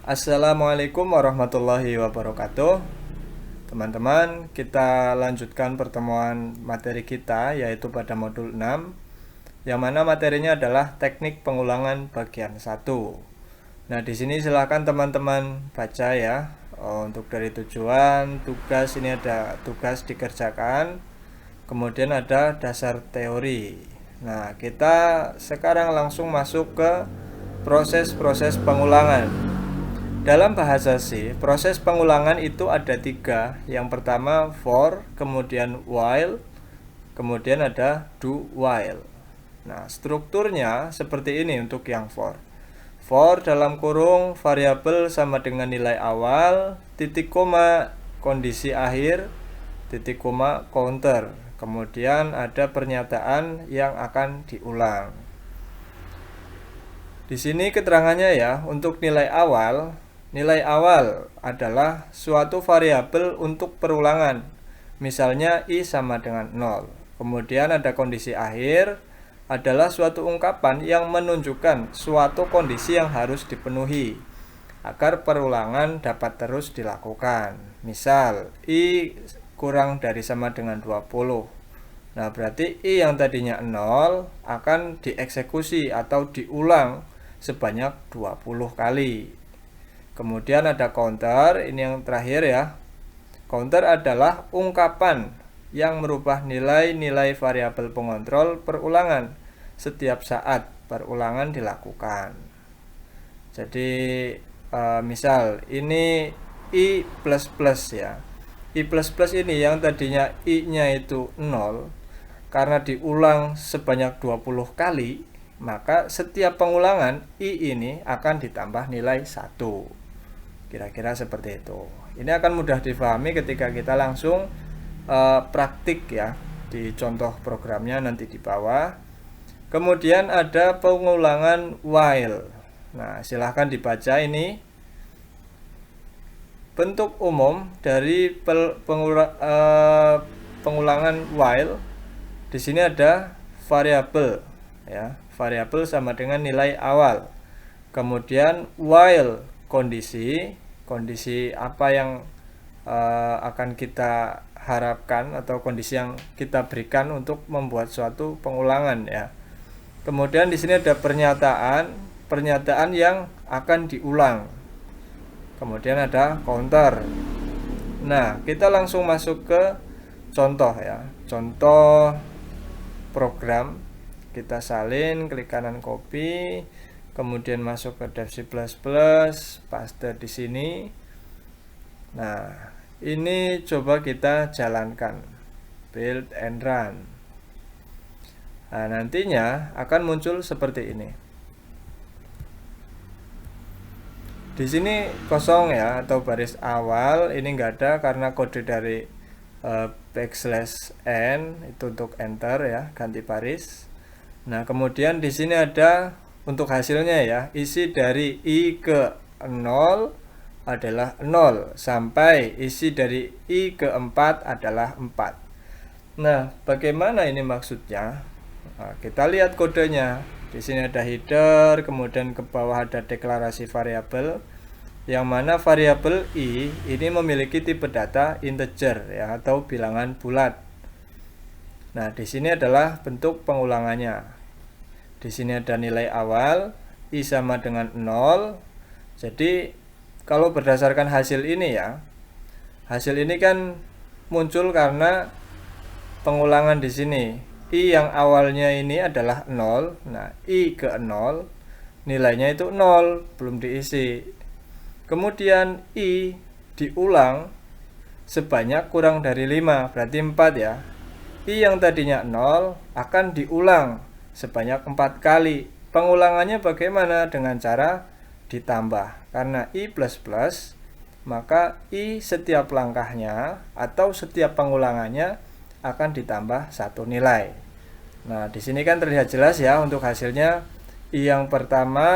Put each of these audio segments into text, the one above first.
Assalamualaikum warahmatullahi wabarakatuh. Teman-teman, kita lanjutkan pertemuan materi kita yaitu pada modul 6 yang mana materinya adalah teknik pengulangan bagian 1. Nah, di sini silakan teman-teman baca ya. Untuk dari tujuan, tugas ini ada tugas dikerjakan. Kemudian ada dasar teori. Nah, kita sekarang langsung masuk ke proses-proses pengulangan. Dalam bahasa C, proses pengulangan itu ada 3. Yang pertama for, kemudian while, kemudian ada do while. Nah, strukturnya seperti ini untuk yang for. For dalam kurung variabel sama dengan nilai awal, titik koma kondisi akhir, titik koma counter. Kemudian ada pernyataan yang akan diulang. Di sini keterangannya ya, untuk nilai awal adalah suatu variabel untuk perulangan. Misalnya I sama dengan 0. Kemudian ada kondisi akhir adalah suatu ungkapan yang menunjukkan suatu kondisi yang harus dipenuhi agar perulangan dapat terus dilakukan. Misal I kurang dari sama dengan 20. Nah, berarti I yang tadinya 0 akan dieksekusi atau diulang sebanyak 20 kali. Kemudian ada counter, ini yang terakhir ya. Counter adalah ungkapan yang merubah nilai-nilai variabel pengontrol perulangan setiap saat perulangan dilakukan. Jadi misal ini I++ ya. I++ ini yang tadinya I-nya itu 0, karena diulang sebanyak 20 kali, maka setiap pengulangan I ini akan ditambah nilai 1. Kira-kira seperti itu. Ini akan mudah difahami ketika kita langsung praktik ya di contoh programnya nanti di bawah. Kemudian ada pengulangan while. Nah, silahkan dibaca ini. Bentuk umum dari pengulangan while. Di sini ada variabel ya. Variabel sama dengan nilai awal. Kemudian while kondisi apa yang akan kita harapkan atau kondisi yang kita berikan untuk membuat suatu pengulangan ya. Kemudian di sini ada pernyataan yang akan diulang. Kemudian ada counter. Nah, kita langsung masuk ke contoh ya. Contoh program. Kita salin, klik kanan copy, kemudian masuk ke Dev C++, paste di sini. Nah, ini coba kita jalankan, build and run. Nah, nantinya akan muncul seperti ini. Di sini kosong ya, atau baris awal ini enggak ada karena kode dari \n itu untuk enter ya, ganti baris. Nah, kemudian di sini ada untuk hasilnya ya, isi dari I ke 0 adalah 0 sampai isi dari I ke 4 adalah 4. Nah, bagaimana ini maksudnya? Nah, kita lihat kodenya. Di sini ada header, kemudian ke bawah ada deklarasi variabel, yang mana variabel I ini memiliki tipe data integer ya, atau bilangan bulat. Nah, di sini adalah bentuk pengulangannya. Di sini ada nilai awal, I sama dengan 0. Jadi, kalau berdasarkan hasil ini ya, hasil ini kan muncul karena pengulangan di sini. I yang awalnya ini adalah 0. Nah, I ke 0, nilainya itu 0, belum diisi. Kemudian I diulang sebanyak kurang dari 5, berarti 4 ya. I yang tadinya 0 akan diulang sebanyak 4 kali. Pengulangannya bagaimana? Dengan cara ditambah. Karena I++, maka I setiap langkahnya atau setiap pengulangannya akan ditambah 1 nilai. Nah, di sini kan terlihat jelas ya untuk hasilnya I yang pertama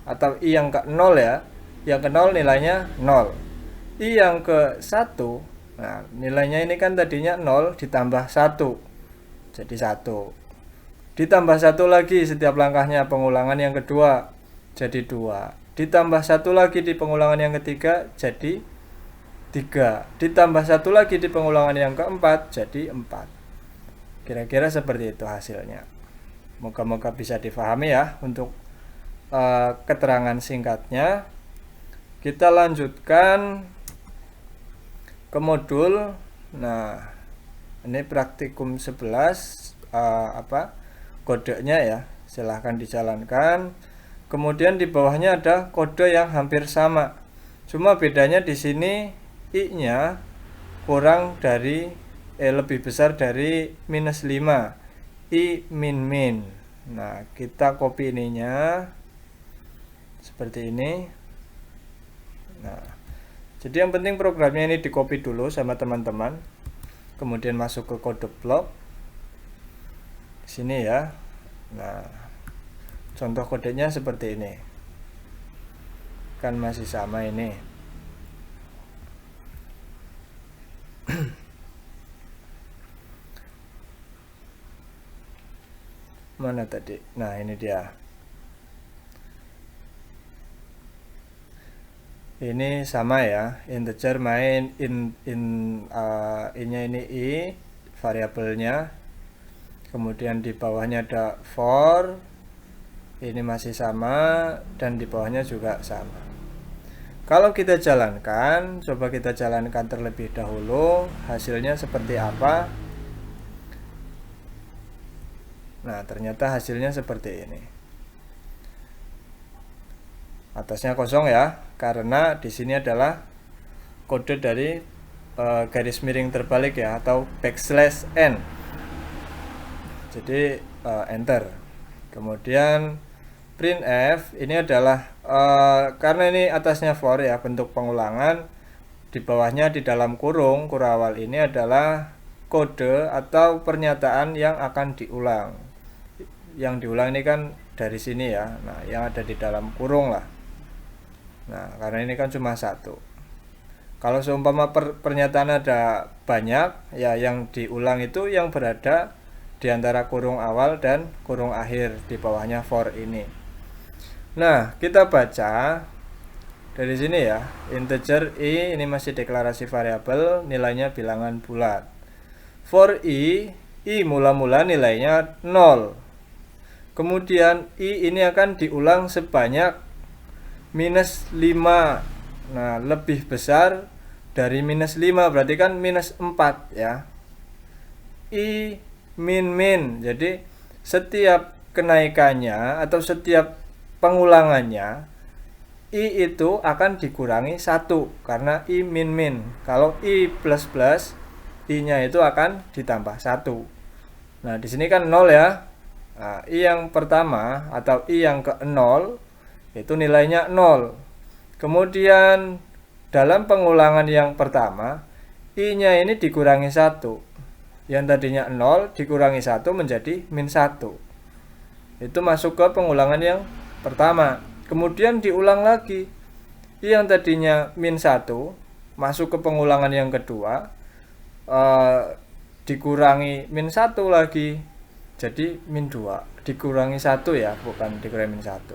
atau I yang ke 0 ya. Yang ke 0 nilainya 0. I yang ke 1, nah nilainya ini kan tadinya 0 ditambah 1. Jadi 1. Ditambah 1 lagi setiap langkahnya, pengulangan yang kedua jadi 2. ditambah 1 lagi di pengulangan yang ketiga jadi 3, ditambah 1 lagi di pengulangan yang keempat jadi 4. Kira-kira seperti itu hasilnya. Moga-moga bisa difahami ya untuk keterangan singkatnya. Kita lanjutkan ke modul. Nah, ini praktikum 11 kodenya ya. Silahkan dijalankan. Kemudian di bawahnya ada kode yang hampir sama. Cuma bedanya di sini I-nya kurang dari lebih besar dari -5. I min. Nah, kita copy ininya seperti ini. Nah, jadi yang penting programnya ini di copy dulu sama teman-teman. Kemudian masuk ke kode blok. Sini ya. Nah, contoh kodenya seperti ini. Kan masih sama ini. Mana tadi? Nah, ini dia. Ini sama ya, integer main I-nya ini I, variabelnya. Kemudian di bawahnya ada for, ini masih sama, dan di bawahnya juga sama. Kalau kita jalankan, coba kita jalankan terlebih dahulu, hasilnya seperti apa. Nah, ternyata hasilnya seperti ini. Atasnya kosong ya, karena di sini adalah kode dari garis miring terbalik ya, atau \n. Jadi enter. Kemudian printf ini adalah karena ini atasnya for ya, bentuk pengulangan, di bawahnya di dalam kurung awal ini adalah kode atau pernyataan yang akan diulang. Yang diulang ini kan dari sini ya. Nah, yang ada di dalam kurung lah. Nah, karena ini kan cuma 1. Kalau seumpama pernyataan ada banyak, ya yang diulang itu yang berada di antara kurung awal dan kurung akhir di bawahnya for ini. Nah, kita baca dari sini ya. Integer I ini masih deklarasi variabel, nilainya bilangan bulat. For I mula-mula nilainya 0. Kemudian I ini akan diulang sebanyak -5. Nah, lebih besar dari -5, berarti kan -4 ya. I min. Jadi setiap kenaikannya atau setiap pengulangannya I itu akan dikurangi 1 karena I min. Kalau I plus, I-nya itu akan ditambah 1. Nah, di sini kan 0 ya. Nah, I yang pertama atau I yang ke-0 itu nilainya 0. Kemudian dalam pengulangan yang pertama, I-nya ini dikurangi 1. Yang tadinya 0 dikurangi 1 menjadi -1. Itu masuk ke pengulangan yang pertama. Kemudian diulang lagi. I yang tadinya -1 masuk ke pengulangan yang kedua, dikurangi -1 lagi. Jadi -2. Dikurangi 1 ya, bukan dikurangi -1.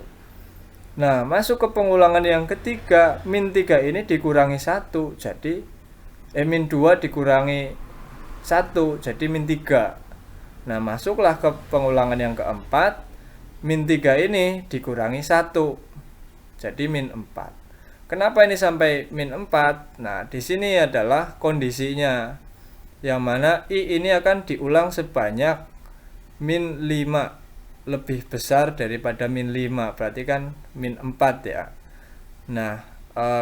Nah, masuk ke pengulangan yang ketiga, -3 ini dikurangi 1, jadi -2 dikurangi 1, jadi -3. Nah, masuklah ke pengulangan yang keempat, -3 ini dikurangi 1, jadi -4. Kenapa ini sampai -4? Nah, di sini adalah kondisinya, yang mana I ini akan diulang sebanyak -5. Lebih besar daripada -5, berarti kan -4 ya. Nah,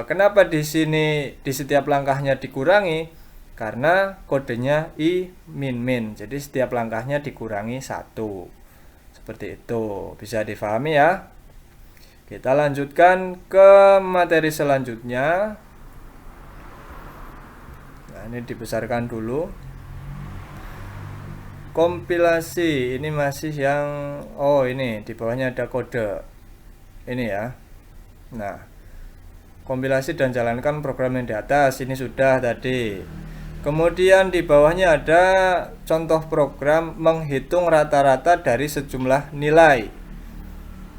kenapa di sini di setiap langkahnya dikurangi? Karena kodenya I min. Jadi setiap langkahnya dikurangi 1. Seperti itu. Bisa difahami ya. Kita lanjutkan ke materi selanjutnya. Nah, ini dibesarkan dulu. Kompilasi ini masih yang ini di bawahnya ada kode ini ya. Nah, kompilasi dan jalankan program yang di atas ini sudah tadi. Kemudian di bawahnya ada contoh program menghitung rata-rata dari sejumlah nilai.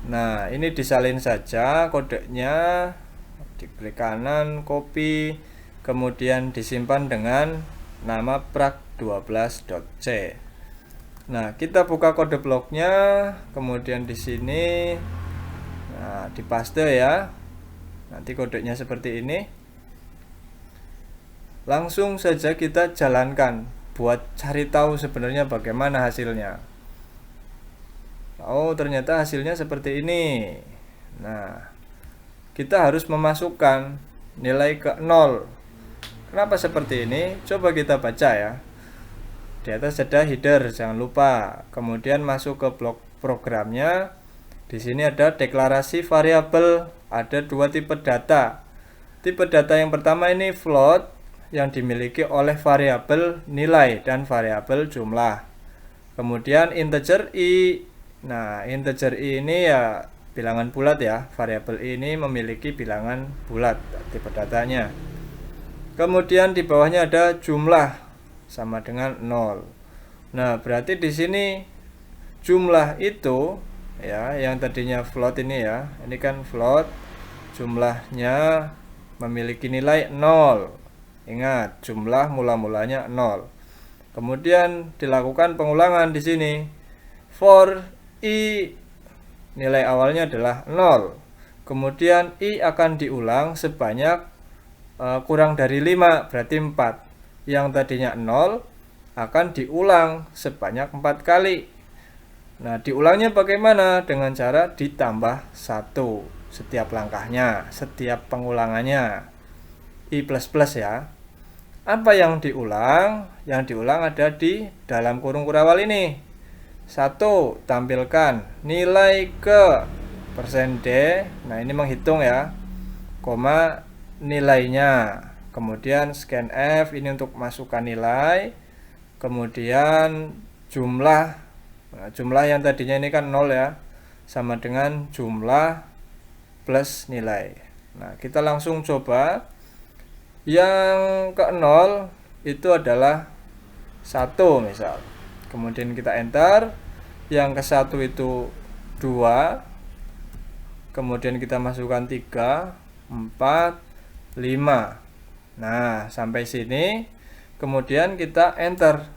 Nah, ini disalin saja kodenya, diklik kanan, copy, kemudian disimpan dengan nama prak12.c. Nah, kita buka kode bloknya, kemudian di sini, nah, dipaste ya. Nanti kodenya seperti ini. Langsung saja kita jalankan buat cari tahu sebenarnya bagaimana hasilnya. Oh, ternyata hasilnya seperti ini. Nah, kita harus memasukkan nilai ke 0. Kenapa seperti ini? Coba kita baca ya. Di atas ada header, jangan lupa. Kemudian masuk ke blok programnya. Di sini ada deklarasi variabel. Ada dua tipe data. Tipe data yang pertama ini float, yang dimiliki oleh variabel nilai dan variabel jumlah. Kemudian integer i. Nah, integer i ini ya bilangan bulat ya. Variabel i ini memiliki bilangan bulat tipe datanya. Kemudian di bawahnya ada jumlah sama dengan 0. Nah, berarti di sini jumlah itu ya, yang tadinya float ini ya. Ini kan float, jumlahnya memiliki nilai 0. Ingat, jumlah mula-mulanya 0. Kemudian dilakukan pengulangan di sini. For i nilai awalnya adalah 0. Kemudian i akan diulang sebanyak kurang dari 5, berarti 4. Yang tadinya 0 akan diulang sebanyak 4 kali. Nah, diulangnya bagaimana? Dengan cara ditambah 1 setiap langkahnya, setiap pengulangannya. I++ ya. Apa yang diulang? Yang diulang ada di dalam kurung kurawal ini. 1. Tampilkan nilai ke %d. Nah, ini menghitung ya. Koma nilainya. Kemudian scan F ini untuk masukkan nilai. Kemudian jumlah. Nah, jumlah yang tadinya ini kan 0 ya. Sama dengan jumlah plus nilai. Nah, kita langsung coba. Yang ke 0 itu adalah 1 misal. Kemudian kita enter. Yang ke 1 itu 2. Kemudian kita masukkan 3, 4, 5. Nah, sampai sini. Kemudian kita enter.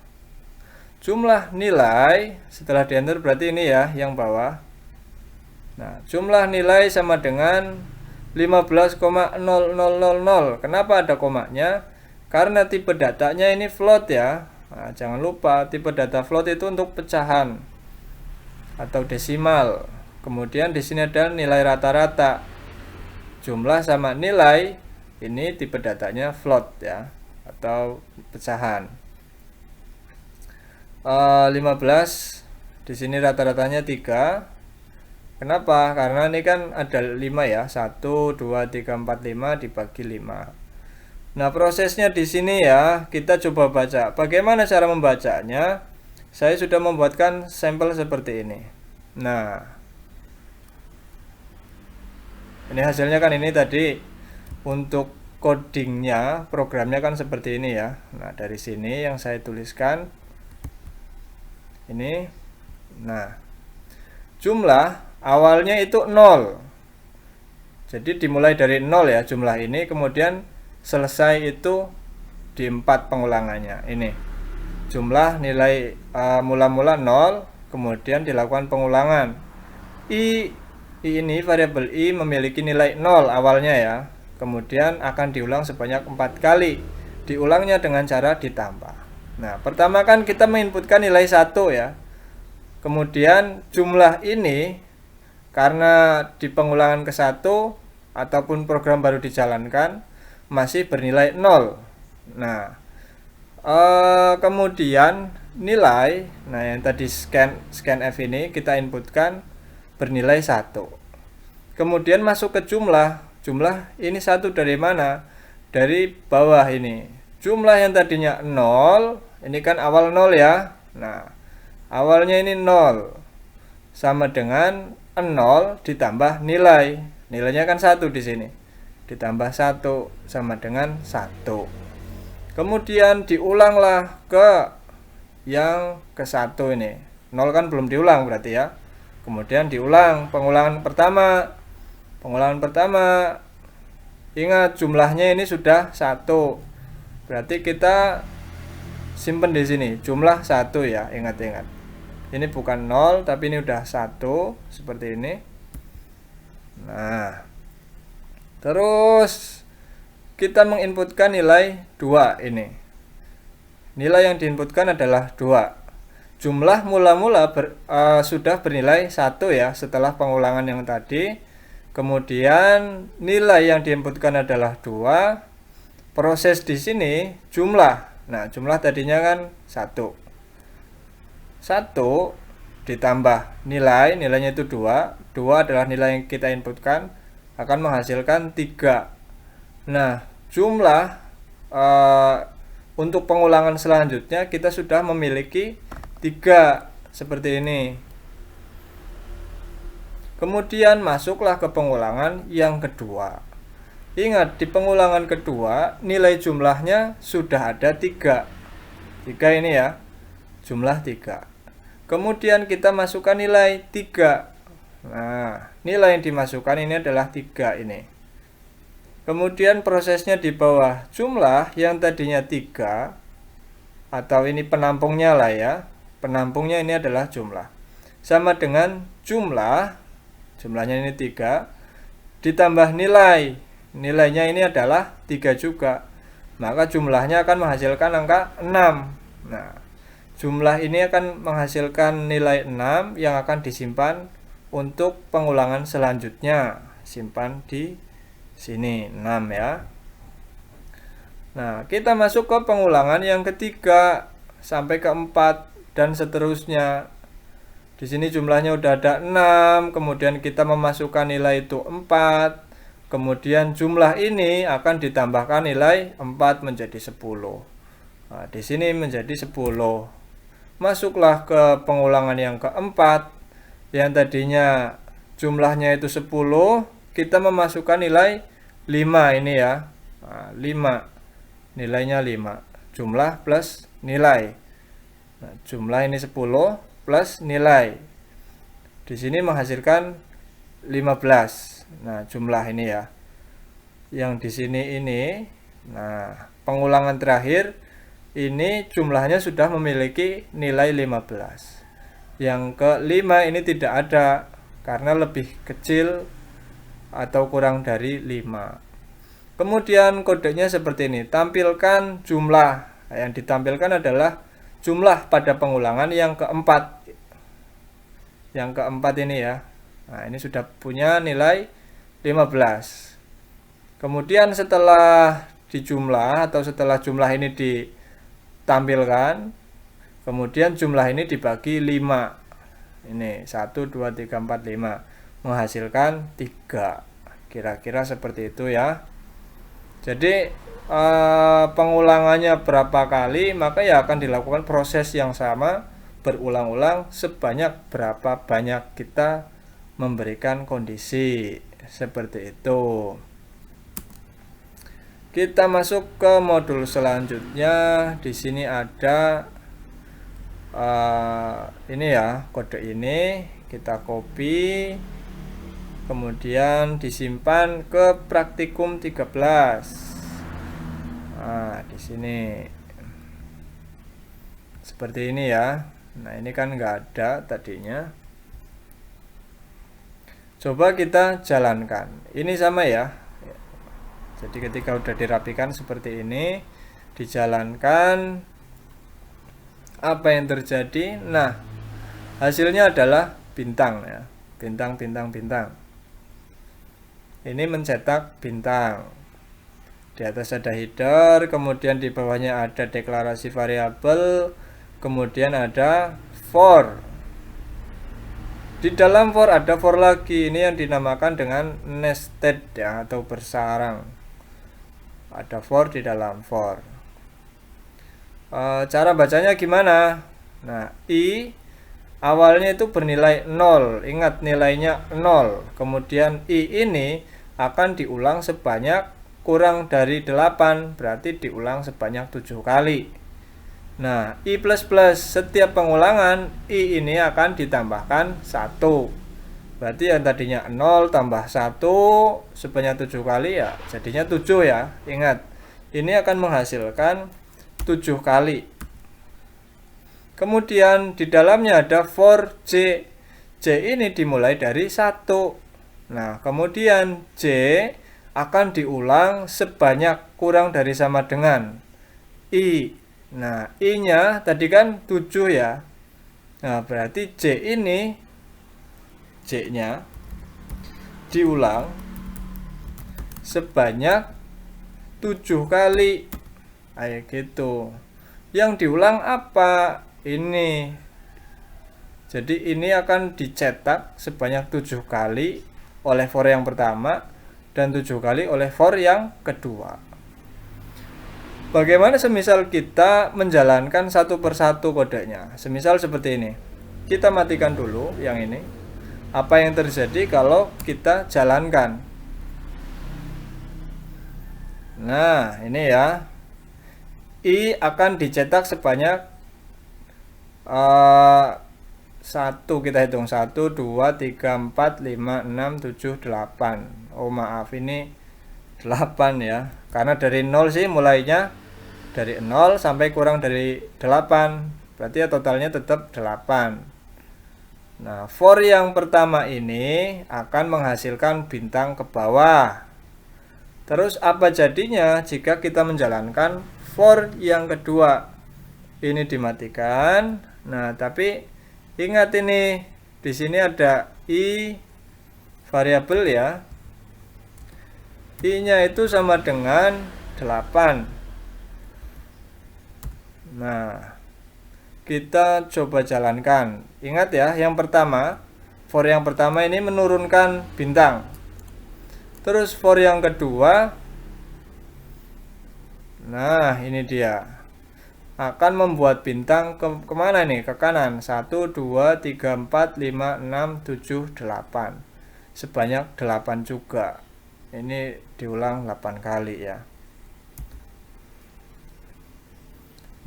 Jumlah nilai setelah di enter berarti ini ya yang bawah. Nah, jumlah nilai sama dengan 15,0000. Kenapa ada komanya? Karena tipe datanya ini float ya. Nah, jangan lupa tipe data float itu untuk pecahan atau desimal. Kemudian di sini ada nilai rata-rata. Jumlah sama nilai ini tipe datanya float ya atau pecahan. 15 di sini rata-ratanya 3. Kenapa? Karena ini kan ada 5 ya. 1 2 3 4 5 dibagi 5. Nah, prosesnya di sini ya, kita coba baca. Bagaimana cara membacanya? Saya sudah membuatkan sampel seperti ini. Nah, ini hasilnya kan ini tadi. Untuk codingnya, programnya kan seperti ini ya. Nah, dari sini yang saya tuliskan ini. Nah, jumlah awalnya itu 0. Jadi dimulai dari 0 ya jumlah ini, kemudian selesai itu di 4 pengulangannya. Ini jumlah nilai mula-mula 0, kemudian dilakukan pengulangan. I ini variabel i memiliki nilai 0 awalnya ya. Kemudian akan diulang sebanyak 4 kali. Diulangnya dengan cara ditambah. Nah, pertama kan kita menginputkan nilai 1 ya. Kemudian jumlah ini karena di pengulangan ke-1 ataupun program baru dijalankan masih bernilai 0. Nah, kemudian nilai, nah yang tadi scan F ini kita inputkan bernilai 1. Kemudian masuk ke jumlah. Jumlah ini 1 dari mana? Dari bawah ini. Jumlah yang tadinya 0, ini kan awal 0 ya. Nah, awalnya ini 0. Sama dengan 0 ditambah nilai. Nilainya kan 1 di sini. Ditambah 1 sama dengan 1. Kemudian diulanglah ke yang ke 1 ini. 0 kan belum diulang berarti ya. Kemudian diulang pengulangan pertama. Pengulangan pertama, ingat jumlahnya ini sudah 1. Berarti kita simpen di sini jumlah 1 ya, ingat-ingat. Ini bukan 0 tapi ini udah 1 seperti ini. Nah, terus kita menginputkan nilai 2 ini. Nilai yang diinputkan adalah 2. Jumlah mula-mula sudah bernilai 1 ya setelah pengulangan yang tadi. Kemudian nilai yang diinputkan adalah 2. Proses di sini jumlah. Nah, jumlah tadinya kan 1. 1 ditambah nilainya itu 2. 2 adalah nilai yang kita inputkan, akan menghasilkan 3. Nah, jumlah untuk pengulangan selanjutnya kita sudah memiliki 3 seperti ini. Kemudian masuklah ke pengulangan yang kedua. Ingat, di pengulangan kedua nilai jumlahnya sudah ada 3. 3 ini ya, jumlah 3. Kemudian kita masukkan nilai 3. Nah, nilai yang dimasukkan ini adalah 3 ini. Kemudian prosesnya di bawah, jumlah yang tadinya 3, atau ini penampungnya lah ya, penampungnya ini adalah jumlah, sama dengan jumlahnya ini 3 ditambah nilainya ini adalah 3 juga, maka jumlahnya akan menghasilkan angka 6. Nah, jumlah ini akan menghasilkan nilai 6 yang akan disimpan untuk pengulangan selanjutnya. Simpan di sini 6 ya. Nah, kita masuk ke pengulangan yang ketiga sampai ke 4 dan seterusnya. Di sini jumlahnya udah ada 6, kemudian kita memasukkan nilai itu 4. Kemudian jumlah ini akan ditambahkan nilai 4 menjadi 10. Nah, di sini menjadi 10. Masuklah ke pengulangan yang keempat. Yang tadinya jumlahnya itu 10, kita memasukkan nilai 5 ini ya. Nah, 5. Nilainya 5. Jumlah plus nilai. Nah, jumlah ini 10 plus nilai. Di sini menghasilkan 15. Nah, jumlah ini ya. Yang di sini ini. Nah, pengulangan terakhir ini jumlahnya sudah memiliki nilai 15. Yang kelima ini tidak ada karena lebih kecil atau kurang dari 5. Kemudian kodenya seperti ini. Tampilkan jumlah. Nah, yang ditampilkan adalah jumlah pada pengulangan yang keempat. Yang keempat ini ya. Nah, ini sudah punya nilai 15. Kemudian setelah dijumlah atau setelah jumlah ini ditampilkan, kemudian jumlah ini dibagi 5. Ini 1, 2, 3, 4, 5. Menghasilkan 3. Kira-kira seperti itu ya. Jadi pengulangannya berapa kali, maka ya akan dilakukan proses yang sama berulang-ulang sebanyak berapa banyak kita memberikan kondisi. Seperti itu. Kita masuk ke modul selanjutnya. Di sini ada ini ya, kode ini kita copy, kemudian disimpan ke praktikum 13. Nah, di sini seperti ini ya. Nah, ini kan nggak ada tadinya. Coba kita jalankan. Ini sama ya. Jadi ketika udah dirapikan seperti ini, dijalankan, apa yang terjadi? Nah, hasilnya adalah bintang ya. Bintang, bintang, bintang. Ini mencetak bintang. Di atas ada header, kemudian di bawahnya ada deklarasi variabel, kemudian ada for. Di dalam for ada for lagi. Ini yang dinamakan dengan nested ya, atau bersarang. Ada for di dalam for. Cara bacanya gimana? Nah, i awalnya itu bernilai 0. Ingat nilainya 0. Kemudian i ini akan diulang sebanyak kurang dari 8. Berarti diulang sebanyak 7 kali. Nah, I++, setiap pengulangan I ini akan ditambahkan 1. Berarti yang tadinya 0 tambah 1 sebanyak 7 kali ya, jadinya 7 ya. Ingat, ini akan menghasilkan 7 kali. Kemudian di dalamnya ada for J. J ini dimulai dari 1. Nah, kemudian J akan diulang sebanyak kurang dari sama dengan I. Nah, I-nya tadi kan 7 ya. Nah, berarti J ini, J-nya diulang sebanyak 7 kali. Kayak gitu. Yang diulang apa? Ini. Jadi ini akan dicetak sebanyak 7 kali oleh for yang pertama dan 7 kali oleh for yang kedua. Bagaimana semisal kita menjalankan satu persatu kodenya? Semisal seperti ini. Kita matikan dulu yang ini. Apa yang terjadi kalau kita jalankan? Nah, ini ya. I akan dicetak sebanyak 1, kita hitung 1, 2, 3, 4, 5, 6, 7, 8. Oh maaf, ini 8 ya. Karena dari 0 sih mulainya, dari 0 sampai kurang dari 8. Berarti ya totalnya tetap 8. Nah, for yang pertama ini akan menghasilkan bintang ke bawah. Terus apa jadinya jika kita menjalankan for yang kedua? Ini dimatikan. Nah, tapi ingat ini di sini ada I variabel ya. I-nya itu sama dengan 8. Nah, kita coba jalankan. Ingat ya, yang pertama, for yang pertama ini menurunkan bintang. Terus for yang kedua, nah ini dia, akan membuat bintang kemana nih? Ke kanan. 1, 2, 3, 4, 5, 6, 7, 8. Sebanyak 8 juga. Ini diulang 8 kali ya.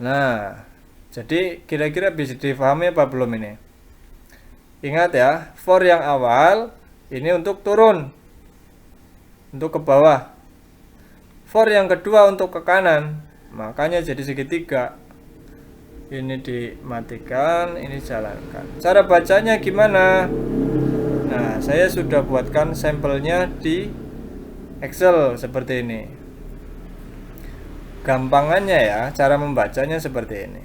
Nah, jadi kira-kira bisa difahami apa belum ini? Ingat ya, for yang awal ini untuk turun, untuk ke bawah. For yang kedua untuk ke kanan, makanya jadi segitiga. Ini dimatikan, ini jalankan. Cara bacanya gimana? Nah, saya sudah buatkan sampelnya di Excel seperti ini. Gampangannya ya, cara membacanya seperti ini.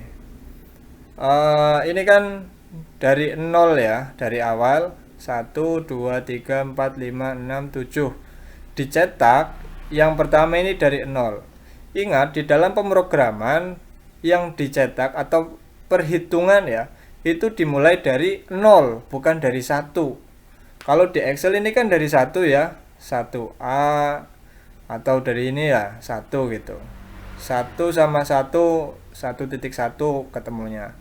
Ini kan dari 0 ya, dari awal 1, 2, 3, 4, 5, 6, 7. Dicetak yang pertama ini dari 0. Ingat, di dalam pemrograman yang dicetak atau perhitungan ya, itu dimulai dari 0, bukan dari 1. Kalau di Excel ini kan dari 1 ya, 1A, atau dari ini ya 1 gitu. 1 sama 1 1.1 ketemunya.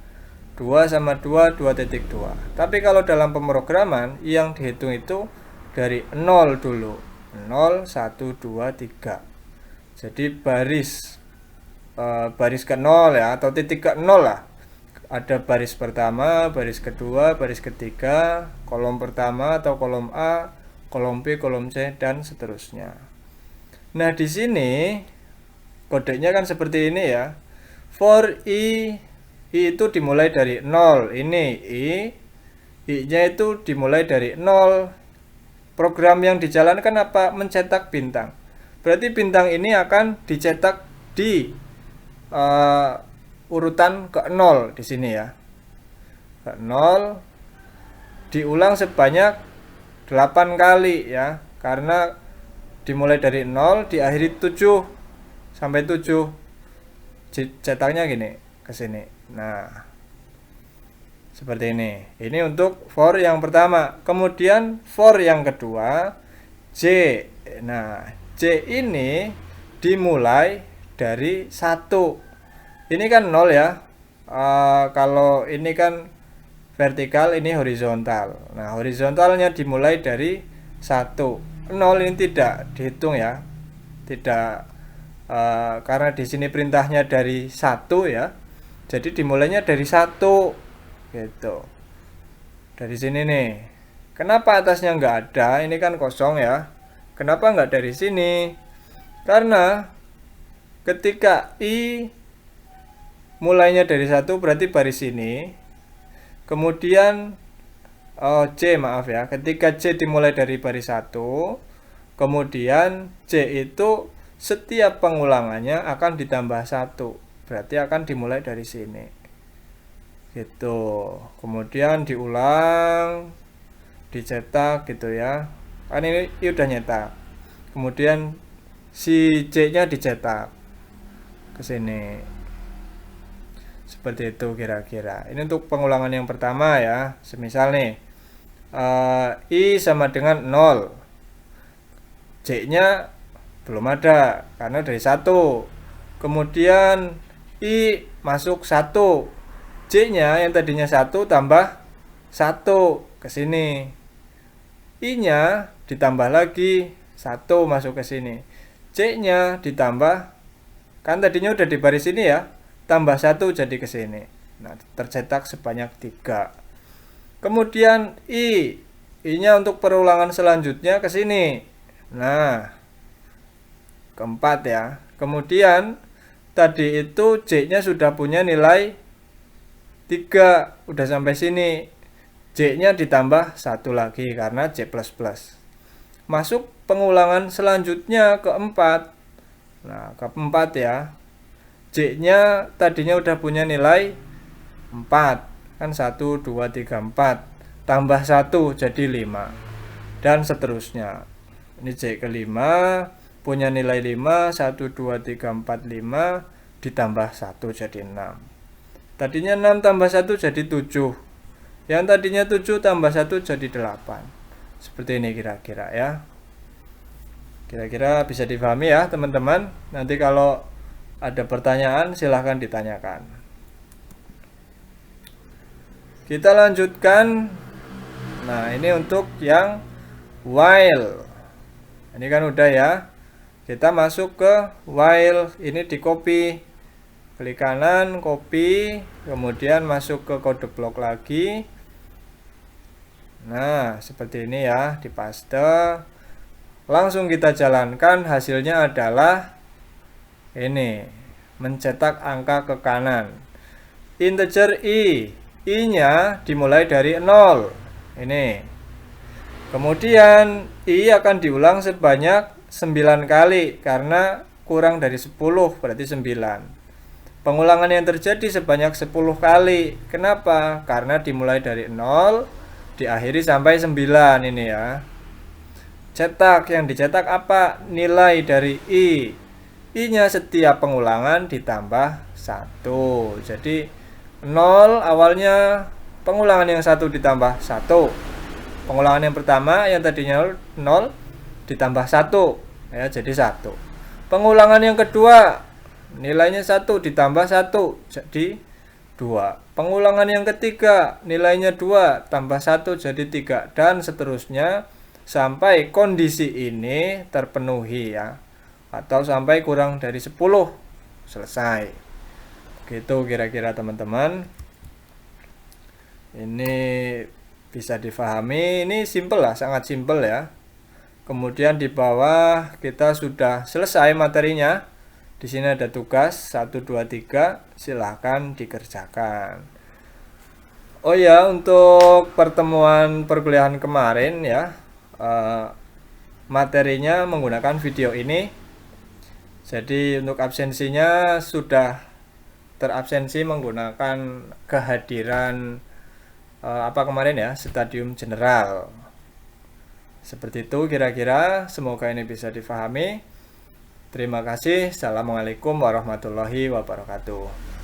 2 sama 2 2.2. Tapi kalau dalam pemrograman yang dihitung itu dari 0 dulu. 0 1 2 3. Jadi baris ke 0 ya, atau titik ke 0 lah. Ada baris pertama, baris kedua, baris ketiga, kolom pertama atau kolom A, kolom B, kolom C, dan seterusnya. Nah, di sini kodenya kan seperti ini ya. For I itu dimulai dari 0. Ini I-nya itu dimulai dari 0. Program yang dijalankan apa? Mencetak bintang. Berarti bintang ini akan dicetak di urutan ke 0 di sini ya. Ke 0 diulang sebanyak 8 kali ya, karena dimulai dari 0 diakhiri 7 sampai 7. Cetaknya gini ke sini. Nah, seperti ini. Ini untuk for yang pertama. Kemudian for yang kedua J. Nah, J ini dimulai dari 1. Ini kan 0 ya. Kalau ini kan vertikal, ini horizontal. Nah, horizontalnya dimulai dari 1. 0 ini tidak dihitung ya. Tidak, karena di sini perintahnya dari 1 ya. Jadi dimulainya dari 1 gitu. Dari sini nih. Kenapa atasnya nggak ada? Ini kan kosong ya. Kenapa nggak dari sini? Karena ketika I mulainya dari 1 berarti baris ini. Kemudian C maaf ya. Ketika C dimulai dari baris 1, kemudian C itu setiap pengulangannya akan ditambah 1. Berarti akan dimulai dari sini. Gitu. Kemudian diulang, dicetak gitu ya. Kan ini udah nyetak. Kemudian si C-nya dicetak ke sini. Seperti itu kira-kira. Ini untuk pengulangan yang pertama ya. Semisal nih I sama dengan 0. C-nya belum ada karena dari 1. Kemudian I masuk 1. C-nya yang tadinya 1 tambah 1 ke sini. I-nya ditambah lagi 1 masuk ke sini. C-nya ditambah, kan tadinya udah di baris ini ya, tambah 1 jadi ke sini. Nah, tercetak sebanyak 3. Kemudian I-nya untuk perulangan selanjutnya ke sini. Nah, keempat ya. Kemudian tadi itu C-nya sudah punya nilai 3, udah sampai sini. J-nya ditambah 1 lagi karena J++. Masuk pengulangan selanjutnya keempat. Nah, keempat ya. J-nya tadinya udah punya nilai 4. Kan 1, 2, 3, 4. Tambah 1 jadi 5. Dan seterusnya. Ini J kelima punya nilai 5. 1, 2, 3, 4, 5. Ditambah 1 jadi 6. Tadinya 6 tambah 1 jadi 7. Yang tadinya 7 tambah 1 jadi 8. Seperti ini kira-kira ya. Kira-kira bisa dipahami ya teman-teman. Nanti kalau ada pertanyaan silahkan ditanyakan. Kita lanjutkan. Nah, ini untuk yang while. Ini kan udah ya. Kita masuk ke while. Ini di copy. Klik kanan, copy, kemudian masuk ke kode blok lagi. Nah, seperti ini ya, dipaste. Langsung kita jalankan, hasilnya adalah ini, mencetak angka ke kanan. Integer I-nya dimulai dari 0. Ini. Kemudian I akan diulang sebanyak 9 kali karena kurang dari 10 berarti 9. Pengulangan yang terjadi sebanyak 10 kali. Kenapa? Karena dimulai dari 0, diakhiri sampai 9 ini ya. Cetak, yang dicetak apa? Nilai dari I. I-nya setiap pengulangan ditambah 1. Jadi 0 awalnya pengulangan yang 1 ditambah 1. Pengulangan yang pertama yang tadinya 0 ditambah 1 ya, jadi 1. Pengulangan yang kedua nilainya 1 ditambah 1 jadi 2. Pengulangan yang ketiga nilainya 2 tambah 1 jadi 3 dan seterusnya sampai kondisi ini terpenuhi ya, atau sampai kurang dari 10 selesai. Gitu kira-kira teman-teman. Ini bisa difahami, ini simple lah, sangat simple ya. Kemudian di bawah kita sudah selesai materinya. Di sini ada tugas 1, 2, 3, silahkan dikerjakan. Oh ya, untuk pertemuan perkuliahan kemarin ya, materinya menggunakan video ini. Jadi untuk absensinya sudah terabsensi menggunakan kehadiran apa kemarin ya, Stadium General. Seperti itu kira-kira, semoga ini bisa difahami. Terima kasih. Assalamualaikum warahmatullahi wabarakatuh.